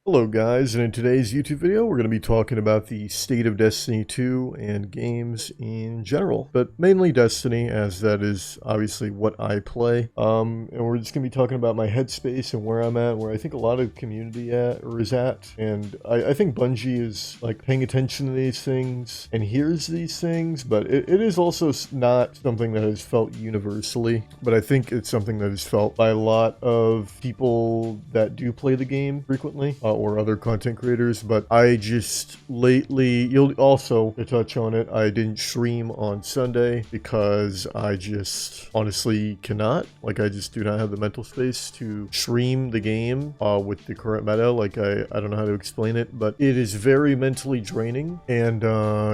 Hello guys, and in today's YouTube video we're going to be talking about the state of Destiny 2 and games in general, but mainly Destiny, as that is obviously what I play. And we're just going to be talking about my headspace and where I'm at, where I think a lot of community is at, and I think Bungie is like paying attention to these things and hears these things, but it is also not something that is felt universally, but I think it's something that is felt by a lot of people that do play the game frequently. Or other content creators, but I just lately, you'll also to touch on it, I didn't stream on Sunday because I just honestly cannot. Like, I just do not have the mental space to stream the game with the current meta. Like, I don't know how to explain it, but it is very mentally draining, and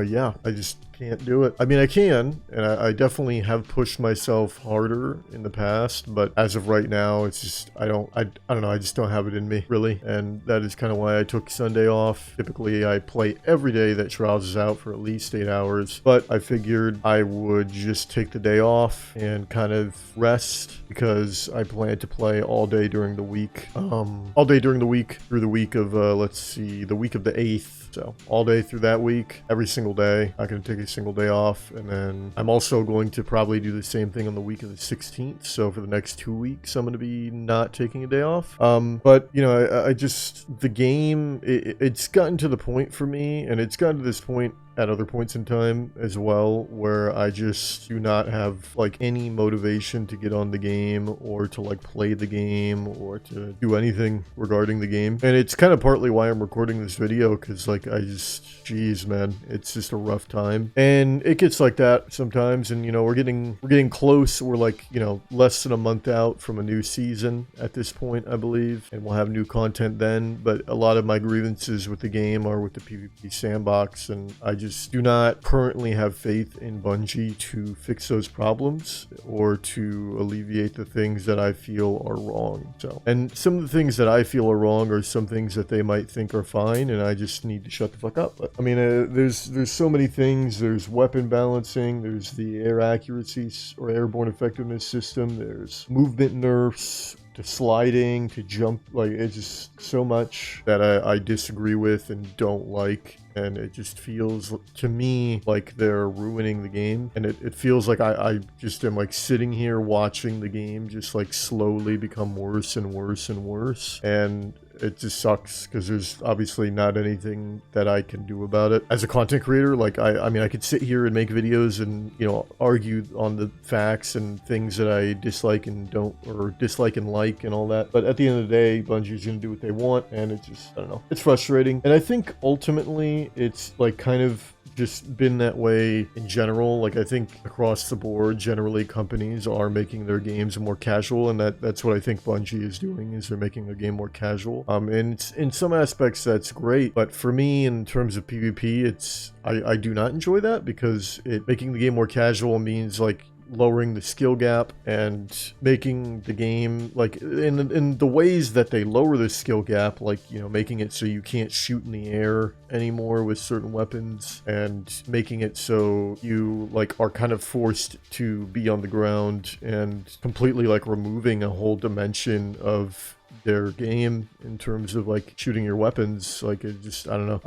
yeah, I just can't do it. I mean, I can, and I definitely have pushed myself harder in the past, but as of right now, it's just, I don't know, I just don't have it in me, really, and that is kind of why I took Sunday off. Typically, I play every day that Trials is out for at least 8 hours, but I figured I would just take the day off and kind of rest, because I plan to play all day during the week, all day during the week, through the week of, let's see, the week of the 8th. So all day through that week, every single day. I can take a single day off, and then I'm also going to probably do the same thing on the week of the 16th. So for the next 2 weeks, I'm going to be not taking a day off. But you know, I just, the game, it's gotten to the point for me, and it's gotten to this point at other points in time as well, where I just do not have like any motivation to get on the game or to like play the game or to do anything regarding the game. And it's kind of partly why I'm recording this video, because like I just, geez man, it's just a rough time, and it gets like that sometimes. And you know, we're getting close. We're like, you know, less than a month out from a new season at this point, I believe, and we'll have new content then. But a lot of my grievances with the game are with the PvP sandbox, and I just do not currently have faith in Bungie to fix those problems or to alleviate the things that I feel are wrong. So, and some of the things that I feel are wrong are some things that they might think are fine, and I just need to shut the fuck up. But, I mean, there's so many things. There's weapon balancing, there's the air accuracy or airborne effectiveness system, there's movement nerfs, to sliding, to jump. Like, it's just so much that I disagree with and don't like, and it just feels to me like they're ruining the game. And it feels like I just am like sitting here watching the game just like slowly become worse and worse and worse, and it just sucks because there's obviously not anything that I can do about it as a content creator. Like, I mean, I could sit here and make videos and, you know, argue on the facts and things that I dislike and don't, or dislike and like and all that, but at the end of the day, Bungie's gonna do what they want, and it's just, I don't know, it's frustrating. And I think ultimately it's like kind of just been that way in general. Like, I think across the board, generally companies are making their games more casual, and that's what I think Bungie is doing, is they're making their game more casual. And it's, in some aspects that's great, but for me, in terms of PvP, it's, I do not enjoy that, because making the game more casual means like lowering the skill gap and making the game, like, in the ways that they lower the skill gap, like, you know, making it so you can't shoot in the air anymore with certain weapons, and making it so you like are kind of forced to be on the ground, and completely like removing a whole dimension of their game in terms of like shooting your weapons. Like, it just, I don't know,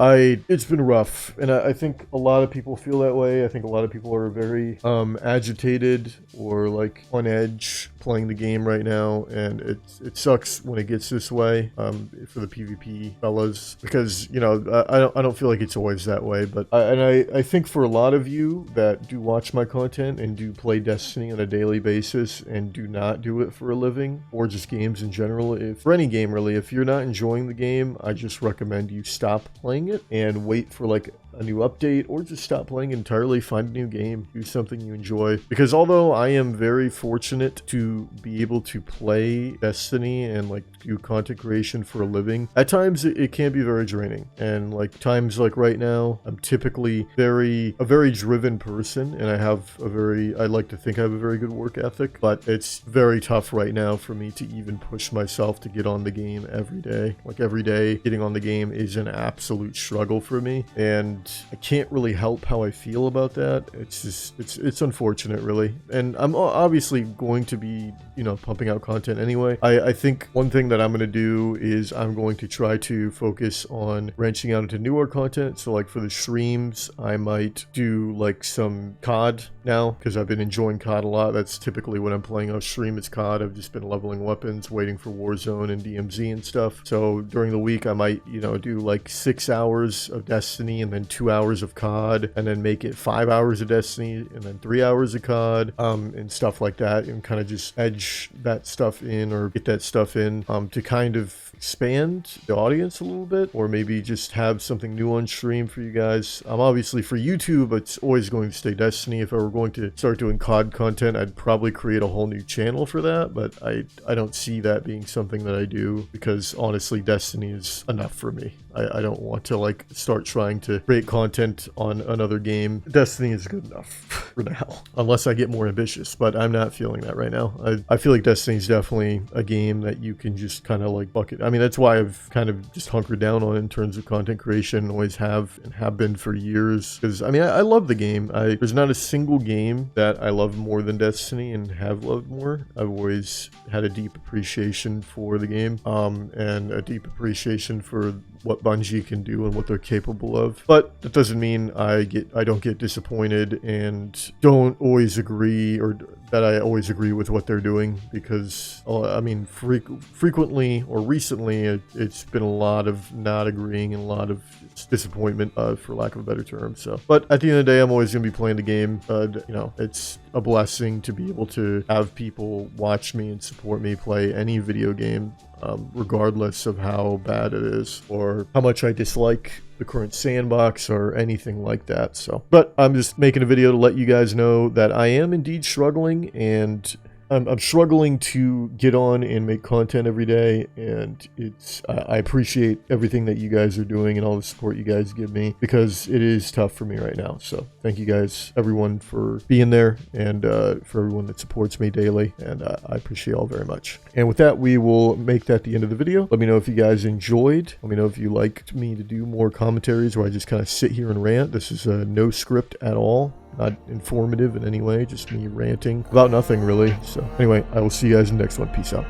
it's been rough, and I think a lot of people feel that way. I think a lot of people are very agitated or like on edge playing the game right now, and it sucks when it gets this way for the PvP fellas, because, you know, I don't feel like it's always that way. But I think for a lot of you that do watch my content and do play Destiny on a daily basis and do not do it for a living, or just games in general, for any game really, if you're not enjoying the game, I just recommend you stop playing it and wait for like a new update, or just stop playing entirely, find a new game, do something you enjoy. Because although I am very fortunate to be able to play Destiny and like do content creation for a living, at times it can be very draining. And like times like right now, I'm typically a very driven person, and I like to think I have a very good work ethic, but it's very tough right now for me to even push myself to get on the game every day. Like, every day getting on the game is an absolute struggle for me, and and I can't really help how I feel about that. It's just, it's unfortunate, really. And I'm obviously going to be, pumping out content anyway. I think one thing that I'm going to do is I'm going to try to focus on branching out into newer content. So like for the streams, I might do like some COD now, because I've been enjoying COD a lot. That's typically when I'm playing on stream, it's COD. I've just been leveling weapons, waiting for Warzone and DMZ and stuff. So during the week, I might, do like 6 hours of Destiny and then 2 hours of COD, and then make it 5 hours of Destiny and then 3 hours of COD, and stuff like that, and kind of just edge that stuff in, or get that stuff in, to kind of expand the audience a little bit, or maybe just have something new on stream for you guys. Obviously for YouTube, it's always going to stay Destiny. If I were going to start doing COD content, I'd probably create a whole new channel for that, but I don't see that being something that I do, because honestly, Destiny is enough for me. I don't want to like start trying to create content on another game. Destiny is good enough for now, unless I get more ambitious, but I'm not feeling that right now. I feel like Destiny is definitely a game that you can just kind of like bucket. I mean, that's why I've kind of just hunkered down on in terms of content creation, always have and have been for years, because I mean, I love the game. There's not a single game that I love more than Destiny and have loved more. I've always had a deep appreciation for the game, and a deep appreciation for what Bungie can do and what they're capable of. But that doesn't mean I don't get disappointed and don't always agree, or that I always agree with what they're doing, because I mean, frequently or recently, it's been a lot of not agreeing and a lot of disappointment, for lack of a better term. So, but at the end of the day, I'm always going to be playing the game. It's a blessing to be able to have people watch me and support me play any video game, regardless of how bad it is or how much I dislike the current sandbox or anything like that. So, but I'm just making a video to let you guys know that I am indeed struggling, and I'm struggling to get on and make content every day, and I appreciate everything that you guys are doing and all the support you guys give me, because it is tough for me right now. So thank you guys, everyone, for being there, and for everyone that supports me daily, and I appreciate you all very much. And with that, we will make that the end of the video. Let me know if you guys enjoyed. Let me know if you liked me to do more commentaries where I just kind of sit here and rant. This is no script at all. Not informative in any way, just me ranting about nothing, really. So anyway, I will see you guys in the next one. Peace out.